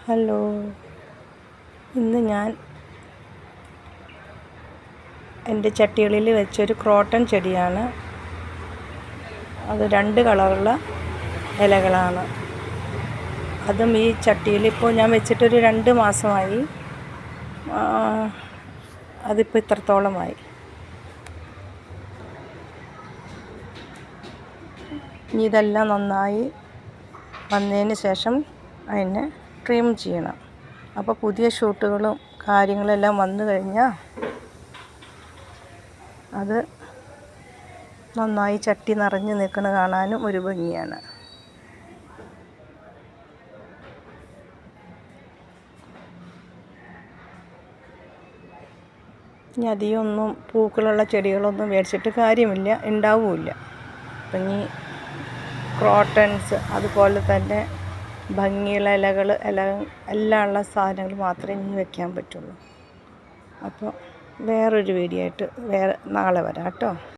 Hello, ഇന്ന് ഞാൻ എൻ്റെ ചട്ടികളിൽ വെച്ചൊരു ക്രോട്ടൺ ചെടിയാണ്. അത് 2 കളറുള്ള ഇലകളാണ്. അതും ഈ ചട്ടിയിൽ ഇപ്പോൾ ഞാൻ വെച്ചിട്ടൊരു 2 മാസമായി. അതിപ്പോൾ ഇത്രത്തോളമായി. ഇനി ഇതെല്ലാം നന്നായി വന്നതിന് ശേഷം അതിനെ ട്രിം ചെയ്യണം. അപ്പോൾ പുതിയ ഷൂട്ടുകളും കാര്യങ്ങളെല്ലാം വന്നു കഴിഞ്ഞാൽ അത് നന്നായി ചട്ടി നിറഞ്ഞ് നിൽക്കുന്നത് കാണാനും ഒരു ഭംഗിയാണ്. ഇനി അധികമൊന്നും പൂക്കളുള്ള ചെടികളൊന്നും മേടിച്ചിട്ട് കാര്യമില്ല, ഉണ്ടാവുമില്ല. അപ്പം ഇനി ക്രോട്ടൺസ് അതുപോലെ തന്നെ ഭംഗിയുള്ള ഇലകൾ എല്ലാം ഉള്ള സാധനങ്ങൾ മാത്രമേ ഇനി വെക്കാൻ പറ്റുള്ളൂ. അപ്പോൾ വേറൊരു വീഡിയോ ആയിട്ട് നാളെ വരാം കേട്ടോ.